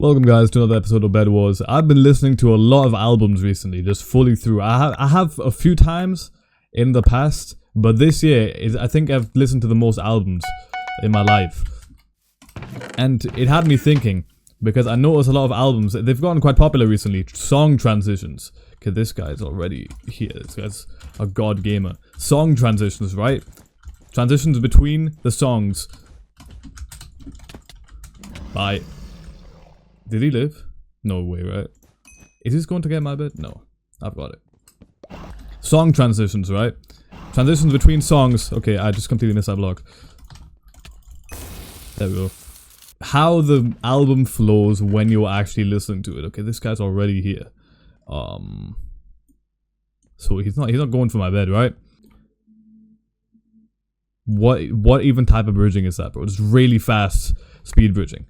Welcome guys to another episode of Bedwars. I've been listening to a lot of albums recently, just fully through. I have a few times in the past, but this year I think I've listened to the most albums in my life. And it had me thinking, because I noticed a lot of albums, they've gotten quite popular recently, song transitions. Okay, this guy's already here, this guy's a god gamer. Song transitions, right? Transitions between the songs. Bye. Did he live? No way, right? Is this going to get my bed? No. I've got it. Song transitions, right? Transitions between songs. Okay, I just completely missed that block. There we go. How the album flows when you're actually listening to it. Okay, this guy's already here. So he's not going for my bed, right? What even type of bridging is that, bro? It's really fast speed bridging.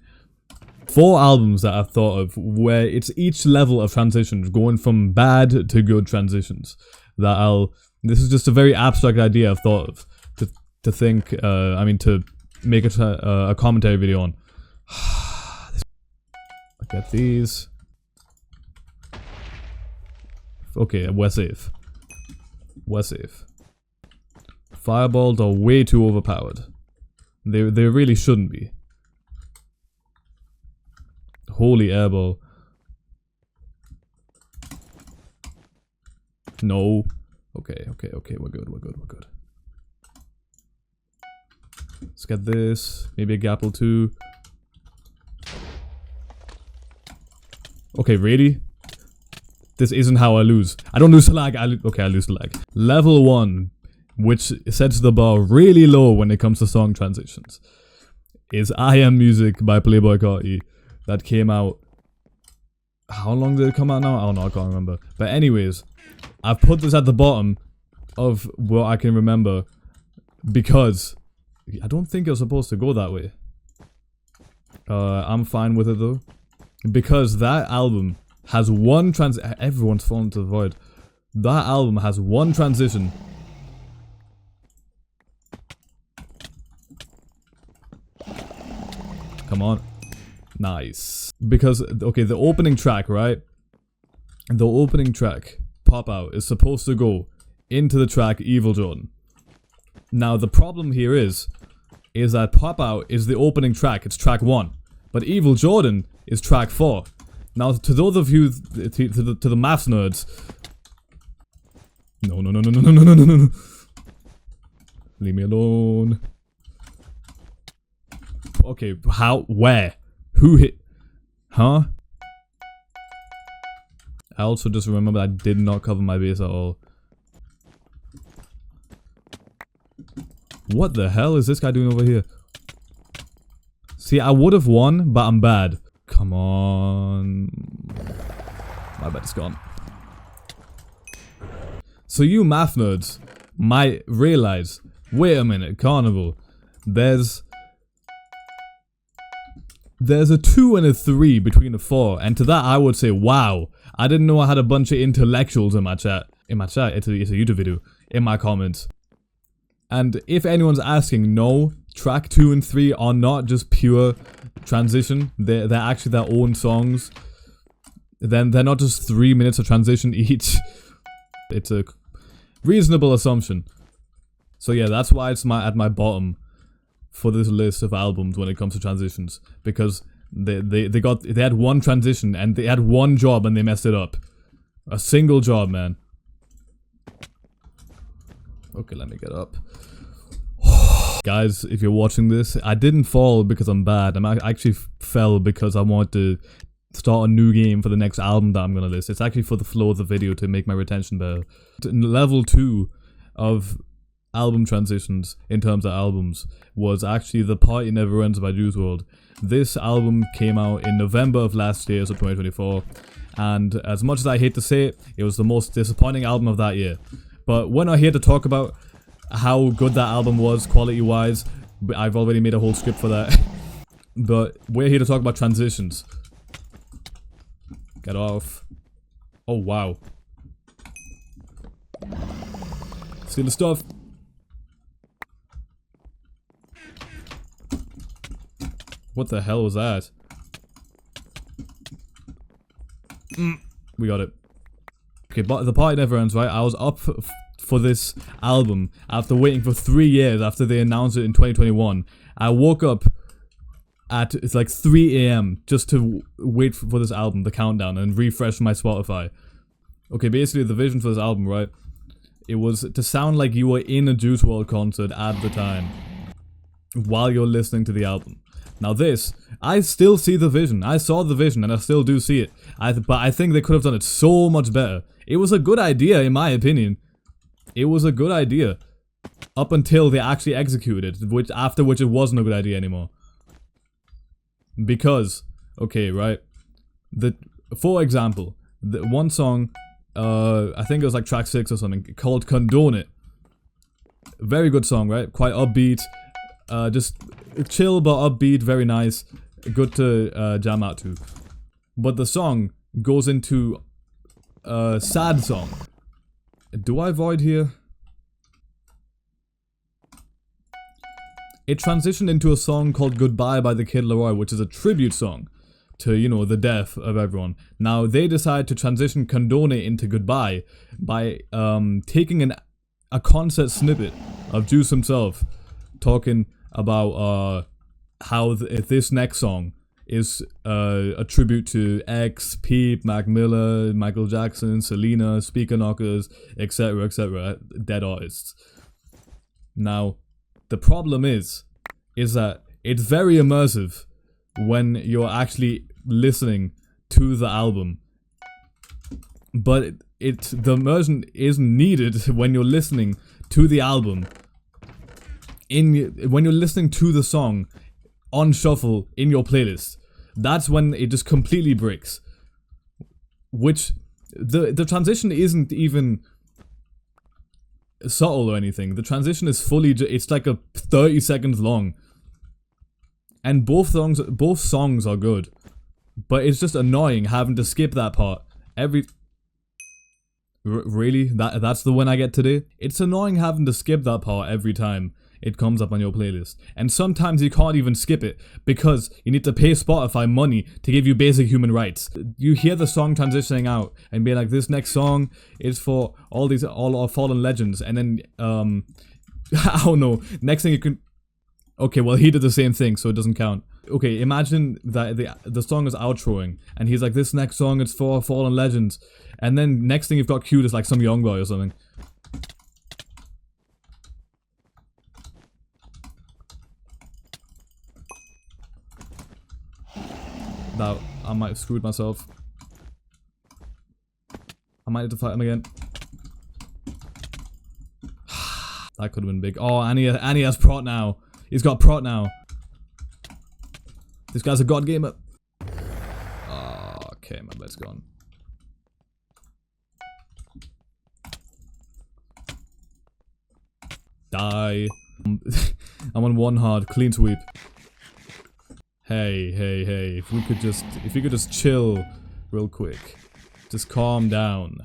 4 albums that I've thought of where it's each level of transitions going from bad to good transitions that this is just a very abstract idea I've thought of to think, to make a commentary video on. I get these. Okay, we're safe. We're safe. Fireballs are way too overpowered. They really shouldn't be. Holy airball. No. Okay, we're good. Let's get this. Maybe a gapple too. Okay, really? This isn't how I lose. I don't lose to lag. I lose to lag. Level 1, which sets the bar really low when it comes to song transitions, is I Am Music by Playboy Carti. That came out. How long did it come out now? Oh no, I can't remember. But anyways, I've put this at the bottom of what I can remember because I don't think it was supposed to go that way. I'm fine with it though, because that album has one everyone's fallen to the void. That album has one transition. Come on. Nice. Because, okay, the opening track, right? The opening track, Pop Out, is supposed to go into the track Evil Jordan. Now, the problem here is that Pop Out is the opening track, it's track 1. But Evil Jordan is track 4. Now, to those of you, to the maths nerds... No. Leave me alone. Okay, how? Where? Who hit? Huh? I also just remember I did not cover my base at all. What the hell is this guy doing over here? See, I would have won, but I'm bad. Come on. My bet is gone. So you math nerds might realize, wait a minute, Carnival, there's a 2 and a 3 between a 4, and to that I would say, wow, I didn't know I had a bunch of intellectuals in my chat. It's a YouTube video. In my comments. And if anyone's asking, no, track 2 and 3 are not just pure transition. They're actually their own songs. Then they're not just 3 minutes of transition each. It's a reasonable assumption. So yeah, that's why it's at my bottom for this list of albums when it comes to transitions, because they had one transition and they had one job and they messed it up. A single job, man. Okay, let me get up. Guys, if you're watching this, I didn't fall because I'm bad. I actually fell because I want to start a new game for the next album that I'm gonna list. It's actually for the flow of the video to make my retention better. Level 2 of album transitions in terms of albums was actually The Party Never Ends by Juice WRLD. This album came out in November of last year, so 2024, and as much as I hate to say it, it was the most disappointing album of that year. But we're not here to talk about how good that album was quality wise. I've already made a whole script for that. But we're here to talk about transitions. Get off. Oh wow. Steal the stuff. What the hell was that? We got it. Okay, but the party never ends, right? I was up for this album after waiting for 3 years after they announced it in 2021. I woke up at, it's like 3 a.m. just to wait for this album, the countdown, and refresh my Spotify. Okay, basically the vision for this album, right? It was to sound like you were in a Juice WRLD concert at the time, while you're listening to the album. Now this, I still see the vision. I saw the vision and I still do see it. But I think they could have done it so much better. It was a good idea in my opinion. It was a good idea. Up until they actually executed it, after which it wasn't a good idea anymore. Because, okay, right? For example, the one song, I think it was like track 6 or something, called Condone It. Very good song, right? Quite upbeat. Just chill but upbeat, very nice. Good to jam out to. But the song goes into a sad song. Do I void here? It transitioned into a song called Goodbye by the Kid Laroi, which is a tribute song to, you know, the death of everyone. Now, they decided to transition Condone It into Goodbye by taking a concert snippet of Juice himself talking about how this next song is a tribute to X, Peep, Mac Miller, Michael Jackson, Selena, Speaker Knockers, etc., dead artists. Now, the problem is that it's very immersive when you're actually listening to the album, but the immersion isn't needed when you're listening to the album. When you're listening to the song on shuffle in your playlist, that's when it just completely breaks. Which the transition isn't even subtle or anything. The transition is fully, it's like a 30 seconds long, and both songs are good, but it's just annoying having to skip that part really? That's the win I get today? It's annoying having to skip that part every time it comes up on your playlist. And sometimes you can't even skip it because you need to pay Spotify money to give you basic human rights. You hear the song transitioning out and be like, this next song is for all our fallen legends, and then I don't know, next thing you can, okay, well he did the same thing, so it doesn't count. Okay, imagine that the song is outroing and he's like, this next song is for fallen legends, and then next thing you've got queued is like some young boy or something. Now, I might have screwed myself. I might have to fight him again. That could have been big. Oh, and he has prot now. He's got prot now. This guy's a god gamer. Oh, okay, my bed's gone. Die. I'm on one hard, clean sweep. Hey, if you could just chill real quick. Just calm down.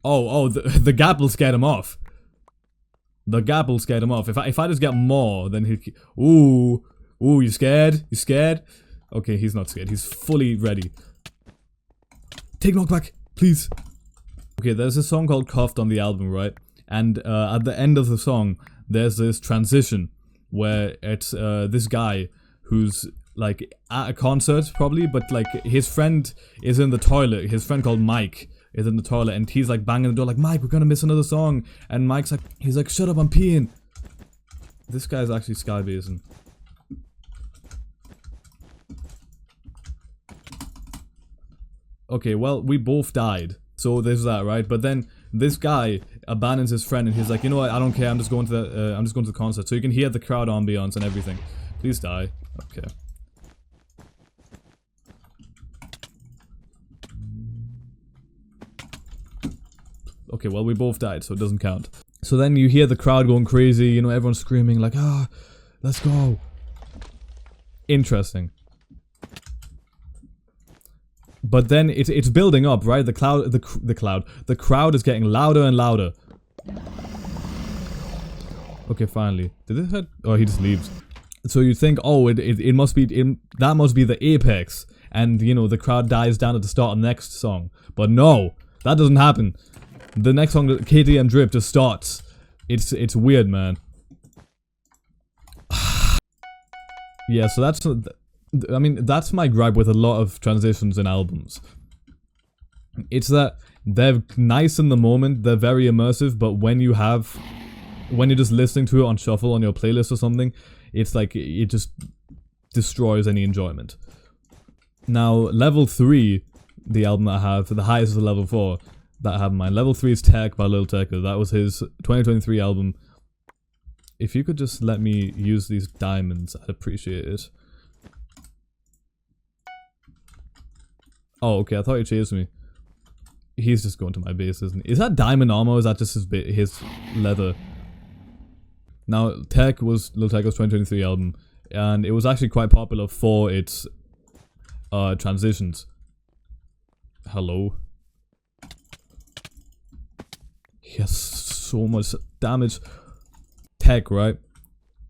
Oh, the gapple scared him off. The gapple scared him off. If I just get more, then he... Ooh, you scared? You scared? Okay, he's not scared. He's fully ready. Take knockback, please. Okay, there's a song called Cuffed on the album, right? And at the end of the song, there's this transition where it's this guy who's like at a concert probably, but like his friend is in the toilet. His friend called Mike is in the toilet, and he's like banging the door like, Mike, we're gonna miss another song. And Mike's like, he's like, shut up, I'm peeing. This guy's actually skybasing. Okay, well, we both died, so there's that, right? But then this guy abandons his friend and he's like, you know what, I don't care, I'm just going to the concert. So you can hear the crowd ambiance and everything. Please die. Okay. Okay, well, we both died, so it doesn't count. So then you hear the crowd going crazy, you know, everyone's screaming like, ah, let's go. Interesting. But then it's building up, right? The crowd is getting louder and louder. Okay, finally. Did it hit? Oh, he just leaves. So you think, oh, it must be, that must be the apex. and you know the crowd dies down at the start of the next song. But no, that doesn't happen. The next song, KTM Drip, just starts. It's weird, man. Yeah, so that's, I mean, that's my gripe with a lot of transitions in albums. It's that they're nice in the moment, they're very immersive, but when you're just listening to it on shuffle on your playlist or something, it's like, it just destroys any enjoyment. Now, level 3, the album I have, the highest is level 4 that I have in mind. Level 3 is Tech by Lil Tecca. That was his 2023 album. If you could just let me use these diamonds, I'd appreciate it. Oh, okay, I thought you chased me. He's just going to my base, isn't he? Is that diamond armor or is that just his leather? Now, Tech was Lil Tecca's 2023 album, and it was actually quite popular for its transitions. Hello? He has so much damage. Tech, right?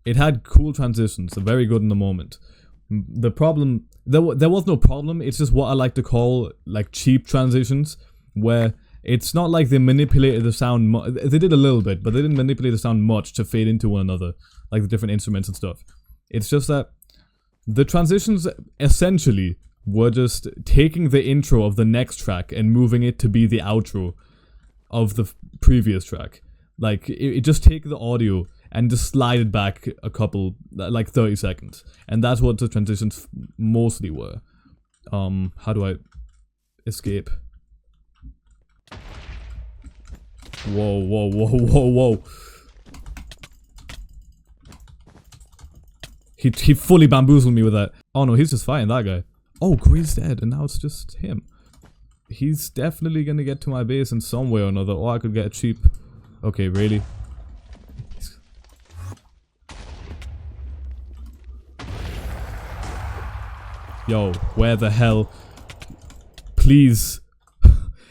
It had cool transitions, very good in the moment. The problem, there was no problem, it's just what I like to call, like, cheap transitions, where it's not like they manipulated the sound, they did a little bit, but they didn't manipulate the sound much to fade into one another, like the different instruments and stuff. It's just that the transitions, essentially, were just taking the intro of the next track and moving it to be the outro of the previous track. Like, it just take the audio and just slide it back a couple, like 30 seconds. And that's what the transitions mostly were. How do I escape? Whoa, whoa, whoa, whoa, whoa. He fully bamboozled me with that. Oh no, he's just fighting that guy. Oh, Greed's dead, and now it's just him. He's definitely gonna get to my base in some way or another, or I could get a cheap... Okay, really? Yo, where the hell? Please.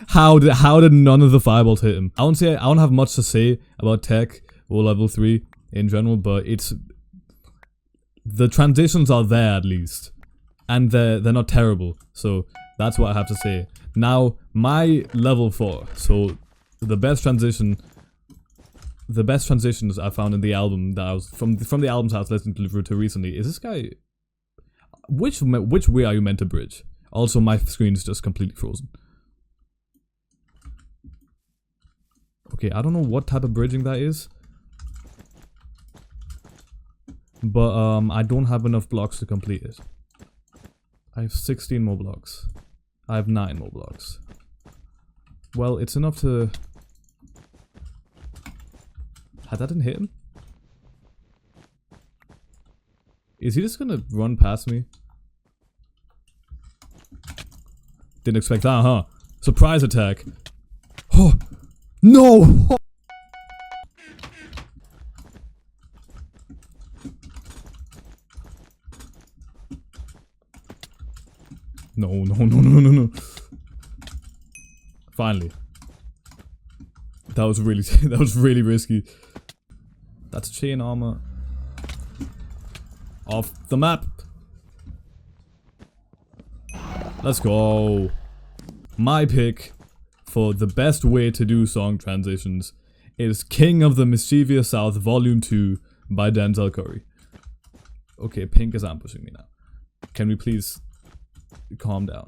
How did none of the fireballs hit him? I don't have much to say about Tech or level 3 in general, but the transitions are there at least. And they're not terrible. So that's what I have to say. Now, my level 4. So the best transitions I found in the album that I was from the albums I was listening to recently is this guy. Which way are you meant to bridge? Also, my screen is just completely frozen. Okay, I don't know what type of bridging that is, but I don't have enough blocks to complete it. I have 16 more blocks. I have 9 more blocks. Well, it's enough to... That didn't hit him? Is he just gonna run past me? Didn't expect that, huh? Surprise attack. Oh! No! No. Finally. That was really risky. That's chain armor. Off the map. Let's go. My pick for the best way to do song transitions is King of the Mischievous South Volume 2 by Denzel Curry. Okay, Pink is ambushing me now. Can we please calm down?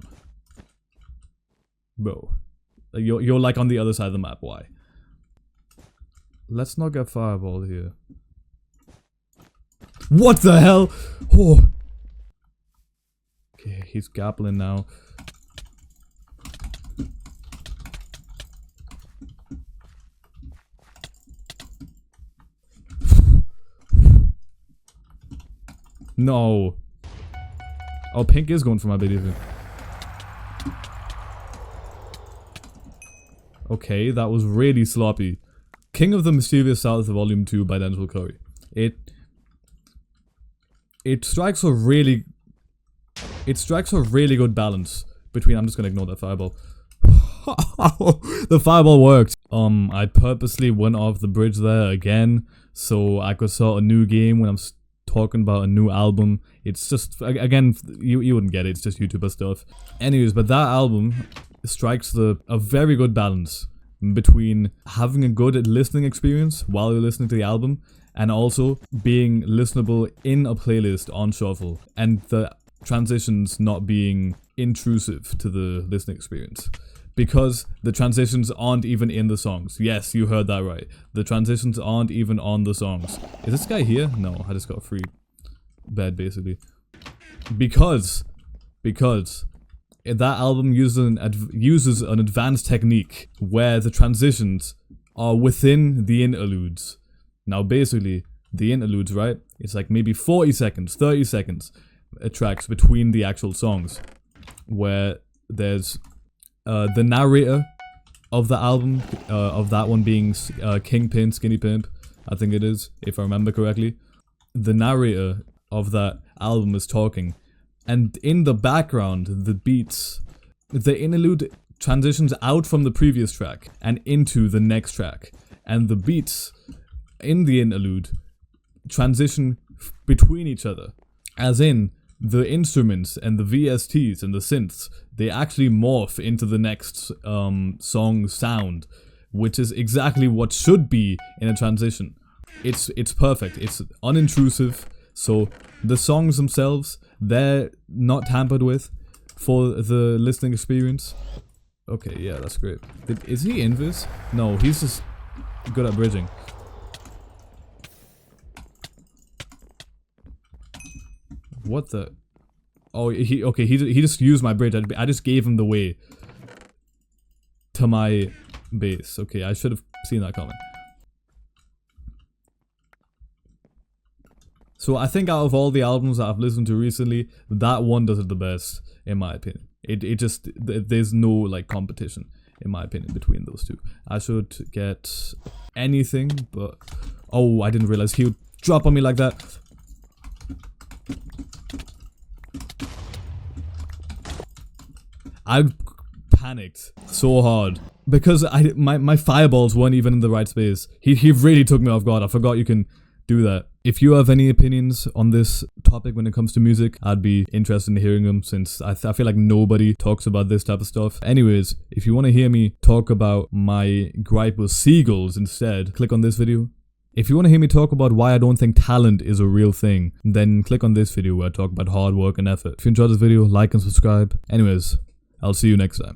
Bro. You're like on the other side of the map, why? Let's not get fireballed here. What the hell? Oh. Okay, he's gappling now. No. Oh, Pink is going for my baby. Okay, that was really sloppy. King of the Mischievous South Volume 2 by Denzel Curry. It strikes a really good balance between... I'm just gonna ignore that fireball. The fireball worked. I purposely went off the bridge there again, so I could start a new game when I'm talking about a new album. It's just, again, you wouldn't get it. It's just YouTuber stuff. Anyways, but that album strikes a very good balance between having a good listening experience while you're listening to the album and also being listenable in a playlist on shuffle, and the transitions not being intrusive to the listening experience. Because the transitions aren't even in the songs. Yes, you heard that right. The transitions aren't even on the songs. Is this guy here? No, I just got a free bed, basically. Because that album uses an advanced technique where the transitions are within the interludes. Now, basically, the interludes, right? It's like maybe 40 seconds, 30 seconds tracks between the actual songs, where there's the narrator of the album, of that one being Kingpin, Skinny Pimp, I think it is, if I remember correctly. The narrator of that album is talking, and in the background, the beats, the interlude transitions out from the previous track and into the next track, and the beats in the interlude transition between each other, as in the instruments and the VSTs and the synths, they actually morph into the next song sound, which is exactly what should be in a transition. It's perfect. It's unintrusive. So the songs themselves, they're not tampered with for the listening experience. Okay, yeah, that's great. Is he invis? No, he's just good at bridging. What the? Oh, he just used my bridge. I just gave him the way to my base. Okay, I should have seen that coming. So I think out of all the albums that I've listened to recently, that one does it the best, in my opinion. There's no like competition, in my opinion, between those two. I should get anything, but oh, I didn't realize he would drop on me like that. I panicked so hard because my fireballs weren't even in the right space. He really took me off guard. I forgot you can do that. If you have any opinions on this topic when it comes to music, I'd be interested in hearing them, since I feel like nobody talks about this type of stuff. Anyways, if you want to hear me talk about my gripe with seagulls instead, click on this video. If you want to hear me talk about why I don't think talent is a real thing, then click on this video where I talk about hard work and effort. If you enjoyed this video, like and subscribe. Anyways, I'll see you next time.